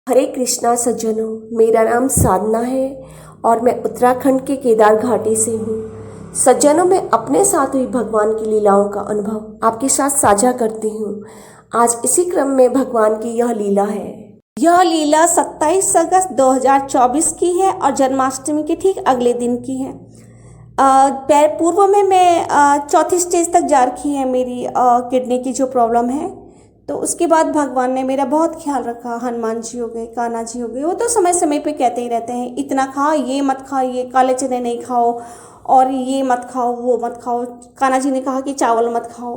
हरे कृष्णा सज्जनों, मेरा नाम साधना है और मैं उत्तराखंड के केदार घाटी से हूँ। सज्जनों, मैं अपने साथ हुई भगवान की लीलाओं का अनुभव आपके साथ साझा करती हूँ। आज इसी क्रम में भगवान की यह लीला है। यह लीला 27 अगस्त 2024 की है और जन्माष्टमी के ठीक अगले दिन की है। पूर्व में मैं चौथी स्टेज तक जा रखी है मेरी किडनी की जो प्रॉब्लम है। तो उसके बाद भगवान ने मेरा बहुत ख्याल रखा। हनुमान जी हो गए, कान्हा जी हो गए, वो तो समय समय पे कहते ही रहते हैं इतना खाओ, ये मत खाओ, ये काले चने नहीं खाओ, और ये मत खाओ, वो मत खाओ। कान्हा जी ने कहा कि चावल मत खाओ।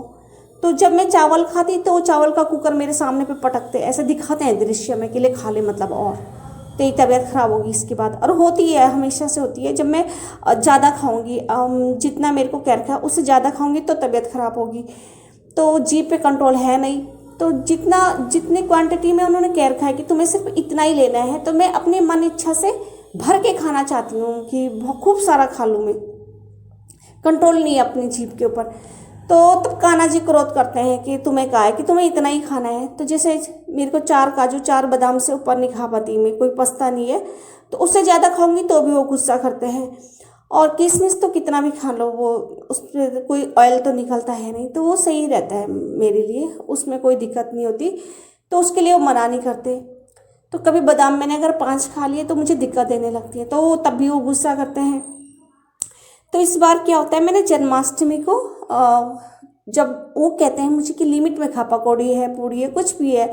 तो जब मैं चावल खाती तो चावल का कुकर मेरे सामने पे पटकते, ऐसे दिखाते हैं दृश्य में कि ले खा ले, मतलब और तेरी तबीयत ख़राब होगी इसके बाद। और होती है, हमेशा से होती है। जब मैं ज़्यादा खाऊंगी, जितना मेरे को कह रखा है उससे ज़्यादा खाऊंगी तो तबीयत ख़राब होगी। तो जीभ पे कंट्रोल है नहीं। तो जितनी क्वांटिटी में उन्होंने कह रखा है कि तुम्हें सिर्फ इतना ही लेना है, तो मैं अपनी मन इच्छा से भर के खाना चाहती हूँ कि खूब सारा खा लूँ मैं। कंट्रोल नहीं है अपनी जीभ के ऊपर। तो तब कान्हा जी क्रोध करते हैं कि तुम्हें कहा है कि तुम्हें इतना ही खाना है। तो जैसे मेरे को 4 काजू 4 बादाम से ऊपर नहीं खा पाती मैं, कोई पछता नहीं है। तो उससे ज़्यादा खाऊंगी तो भी वो गुस्सा करते हैं। और किशमिश तो कितना भी खा लो, वो उस पर कोई ऑयल तो निकलता है नहीं, तो वो सही रहता है मेरे लिए, उसमें कोई दिक्कत नहीं होती। तो उसके लिए वो मना नहीं करते। तो कभी बादाम मैंने अगर 5 खा लिए तो मुझे दिक्कत देने लगती है, तो तब भी वो गुस्सा करते हैं। तो इस बार क्या होता है, मैंने जन्माष्टमी को जब वो कहते हैं मुझे कि लिमिट में खा, पकौड़ी है, पूड़ी है, कुछ भी है,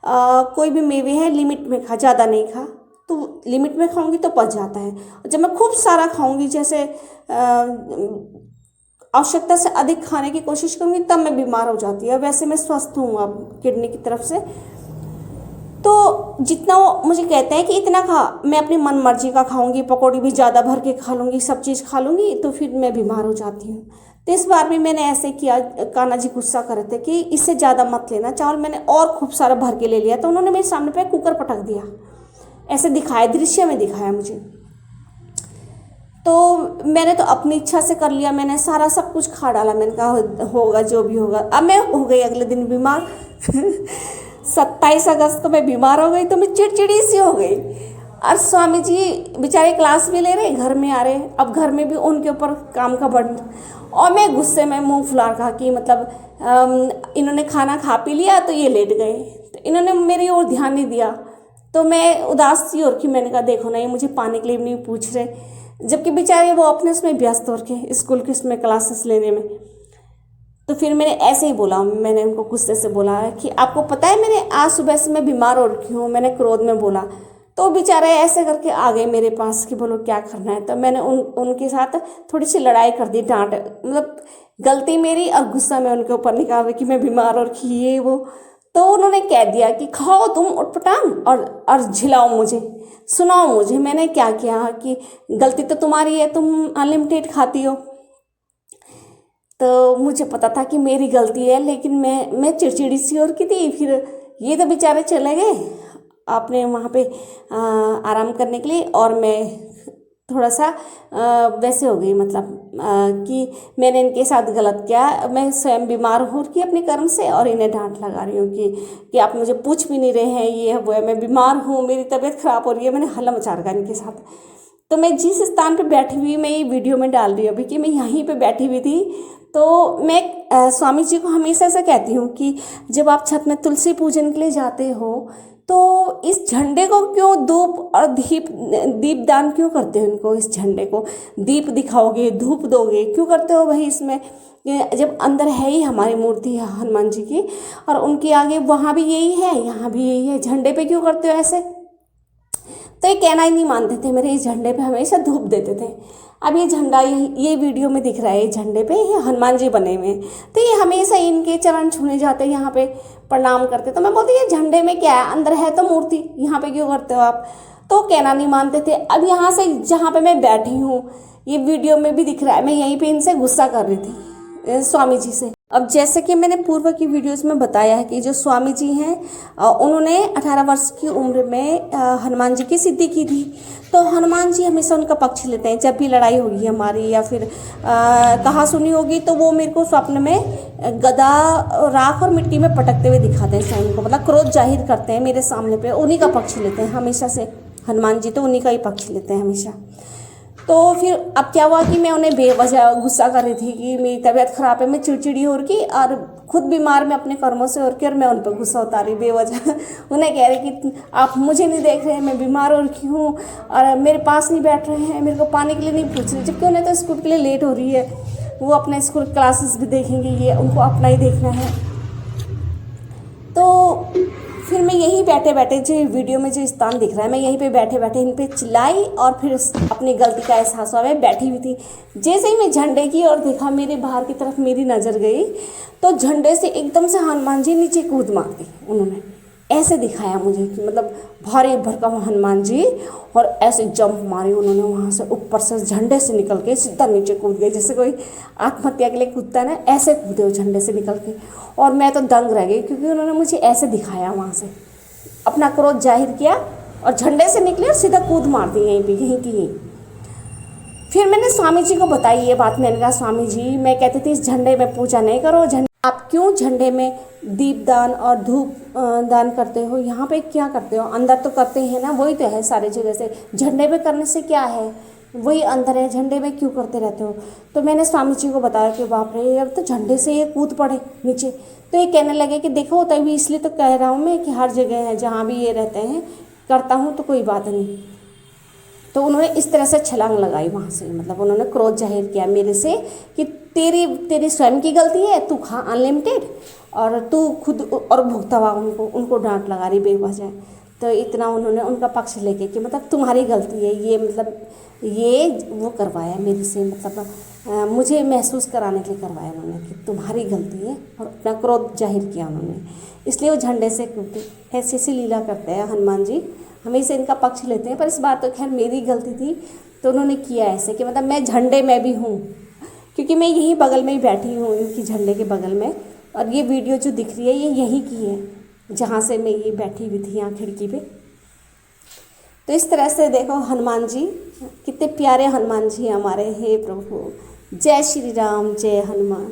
कोई भी मेवे है, लिमिट में खा, ज़्यादा नहीं खा। तो लिमिट में खाऊंगी तो पच जाता है। जब मैं खूब सारा खाऊंगी, जैसे आवश्यकता से अधिक खाने की कोशिश करूंगी, तब मैं बीमार हो जाती है। वैसे मैं स्वस्थ हूँ अब किडनी की तरफ से। तो जितना वो मुझे कहते हैं कि इतना खा, मैं अपनी मन मर्जी का खाऊंगी, पकौड़ी भी ज़्यादा भर के खा लूँगी, सब चीज़ खा लूँगी, तो फिर मैं बीमार हो जाती हूँ। तो इस बार भी मैंने ऐसे किया। कान्हा जी गुस्सा कर रहे थे कि इससे ज़्यादा मत लेना चावल। मैंने और खूब सारा भर के ले लिया, तो उन्होंने मेरे सामने पे कुकर पटक दिया, ऐसे दिखाया, दृश्य में दिखाया मुझे। तो मैंने तो अपनी इच्छा से कर लिया, मैंने सारा सब कुछ खा डाला। मैंने कहा होगा जो भी होगा। अब मैं हो गई अगले दिन बीमार 27 अगस्त को मैं बीमार हो गई, तो मैं चिड़चिड़ी सी हो गई। और स्वामी जी बेचारे क्लास भी ले रहे, घर में आ रहे, अब घर में भी उनके ऊपर काम का बढ़। और मैं गुस्से में मुंह फुला रखा कि मतलब इन्होंने खाना खा पी लिया तो ये लेट गए, तो इन्होंने मेरी ओर ध्यान नहीं दिया। तो मैं उदास सी हो रखी। मैंने कहा देखो ना, ये मुझे पानी के लिए भी नहीं पूछ रहे, जबकि बेचारे वो अपने उसमें व्यस्त हो रखे, स्कूल के उसमें क्लासेस लेने में। तो फिर मैंने ऐसे ही बोला, मैंने उनको गुस्से से बोला कि आपको पता है मैंने आज सुबह से मैं बीमार हो रखी हूँ, मैंने क्रोध में बोला। तो बेचारे ऐसे करके आ गए मेरे पास कि बोलो क्या करना है। तो मैंने उनके साथ थोड़ी सी लड़ाई कर दी, डांट, मतलब गलती मेरी और गुस्सा मैं उनके ऊपर निकाल रही कि मैं बीमार और कि ये वो। तो उन्होंने कह दिया कि खाओ तुम उटपटांग और झिलाओ मुझे, सुनाओ मुझे मैंने क्या किया, कि गलती तो तुम्हारी है, तुम अनलिमिटेड खाती हो। तो मुझे पता था कि मेरी गलती है, लेकिन मैं चिड़चिड़ी सी और की थी। फिर ये तो बेचारे चले गए अपने वहाँ पे आराम करने के लिए, और मैं थोड़ा सा वैसे हो गई, मतलब कि मैंने इनके साथ गलत किया। मैं स्वयं बीमार हो रही अपने कर्म से, और इन्हें डांट लगा रही हूँ कि आप मुझे पूछ भी नहीं रहे हैं, ये है वो है, मैं बीमार हूँ, मेरी तबीयत ख़राब हो रही है। मैंने हल्ला मचा रखा इनके साथ। तो मैं जिस स्थान पे बैठी हुई, मैं ये वीडियो में डाल रही हूँ अभी कि मैं यहीं पे बैठी हुई थी। तो मैं स्वामी जी को हमेशा से कहती हूँ कि जब आप छत में तुलसी पूजन के लिए जाते हो, तो इस झंडे को क्यों धूप और दीप दान क्यों करते हो? इनको, इस झंडे को दीप दिखाओगे, धूप दोगे, क्यों करते हो भाई इसमें? जब अंदर है ही हमारी मूर्ति है हनुमान जी की, और उनके आगे वहाँ भी यही है, यहाँ भी यही है, झंडे पे क्यों करते हो ऐसे? तो ये कहना ही नहीं मानते थे, मेरे इस झंडे पे हमेशा धूप देते थे। अब ये झंडा, ये वीडियो में दिख रहा है, ये झंडे पे ये हनुमान जी बने हुए हैं, तो ये हमेशा इनके चरण छूने जाते हैं, यहाँ पे प्रणाम करते। तो मैं बोलती ये झंडे में क्या है, अंदर है तो मूर्ति, यहाँ पे क्यों करते हो आप? तो कहना नहीं मानते थे। अब यहाँ से जहाँ पे मैं बैठी हूँ, ये वीडियो में भी दिख रहा है, मैं यहीं पे इनसे गुस्सा कर रही थी, स्वामी जी से। अब जैसे कि मैंने पूर्व की वीडियोस में बताया है कि जो स्वामी जी हैं उन्होंने 18 वर्ष की उम्र में हनुमान जी की सिद्धि की थी। तो हनुमान जी हमेशा उनका पक्ष लेते हैं। जब भी लड़ाई होगी हमारी या फिर कहा सुनी होगी तो वो मेरे को स्वप्न में गदा राख और मिट्टी में पटकते हुए दिखाते हैं स्वयं को, मतलब क्रोध जाहिर करते हैं मेरे सामने पे, उन्हीं का पक्ष लेते हैं हमेशा से। हनुमान जी तो उन्हीं का ही पक्ष लेते हैं हमेशा। तो फिर अब क्या हुआ कि मैं उन्हें बेवजह गुस्सा कर रही थी कि मेरी तबीयत ख़राब है, मैं चिड़चिड़ी हो रही और खुद बीमार, मैं अपने कर्मों से हो रही और मैं उन पर गुस्सा उतारी बेवजह। उन्हें कह रही कि आप मुझे नहीं देख रहे, मैं बीमार हो रही हूँ और मेरे पास नहीं बैठ रहे हैं, मेरे को पानी के लिए नहीं पूछ रहे, जबकि उन्हें तो स्कूल के लिए लेट हो रही है। वो अपने स्कूल क्लासेस भी देखेंगे, ये उनको अपना ही देखना है। तो फिर मैं यहीं बैठे बैठे, जो वीडियो में जो स्थान दिख रहा है, मैं यहीं पे बैठे बैठे इन पे चिल्लाई और फिर अपनी गलती का एहसास हुआ। मैं बैठी हुई थी, जैसे ही मैं झंडे की ओर देखा, मेरे बाहर की तरफ मेरी नज़र गई तो झंडे से एकदम से हनुमान जी नीचे कूद मार दी। उन्होंने ऐसे दिखाया मुझे कि मतलब भारी भरकम हनुमान जी, और ऐसे जंप मारी उन्होंने, वहाँ से ऊपर से झंडे से निकल के सीधा नीचे कूद गए, जैसे कोई आत्महत्या के लिए कूदता है ना, ऐसे कूदे वो झंडे से निकल के। और मैं तो दंग रह गई क्योंकि उन्होंने मुझे ऐसे दिखाया, वहाँ से अपना क्रोध जाहिर किया और झंडे से निकले और सीधा कूद मार दी यहीं पे, यहीं की यहीं। फिर मैंने स्वामी जी को बताई ये बात। मैंने कहा स्वामी जी, मैं कहती थी इस झंडे में पूजा नहीं करो, आप क्यों झंडे में दीप दान और धूप दान करते हो, यहाँ पे क्या करते हो, अंदर तो करते हैं ना, वही तो है सारी जगह से, झंडे में करने से क्या है, वही अंदर है, झंडे में क्यों करते रहते हो। तो मैंने स्वामी जी को बताया कि बाप रे, अब तो झंडे से ये कूद पड़े नीचे। तो ये कहने लगे कि देखो तभी इसलिए तो कह रहा हूँ मैं कि हर जगह है, जहाँ भी ये रहते हैं करता हूँ तो कोई बात नहीं। तो उन्होंने इस तरह से छलांग लगाई वहाँ से, मतलब उन्होंने क्रोध जाहिर किया मेरे से कि तेरी स्वयं की गलती है, तू खा अनलिमिटेड और तू खुद और भुगता हुआ, उनको डांट लगा रही बेवजह। तो इतना उन्होंने उनका पक्ष लेके कि मतलब तुम्हारी गलती है ये, मतलब ये वो करवाया मेरे से, मतलब मुझे महसूस कराने के लिए करवाया उन्होंने कि तुम्हारी गलती है, और अपना क्रोध जाहिर किया उन्होंने, इसलिए वो झंडे से कूदे। ऐसी ऐसी लीला करते हैं हनुमान जी, हमेशा इनका पक्ष लेते हैं। पर इस बात तो खैर मेरी गलती थी, तो उन्होंने किया ऐसे कि मतलब मैं झंडे में भी हूँ, क्योंकि मैं यहीं बगल में ही बैठी हूँ इनकी झंडे के बगल में, और ये वीडियो जो दिख रही है ये यहीं की है जहाँ से मैं ये बैठी हुई थी, यहाँ खिड़की पे। तो इस तरह से देखो हनुमान जी कितने प्यारे हनुमान जी हमारे। हे प्रभु, जय श्री राम, जय हनुमान।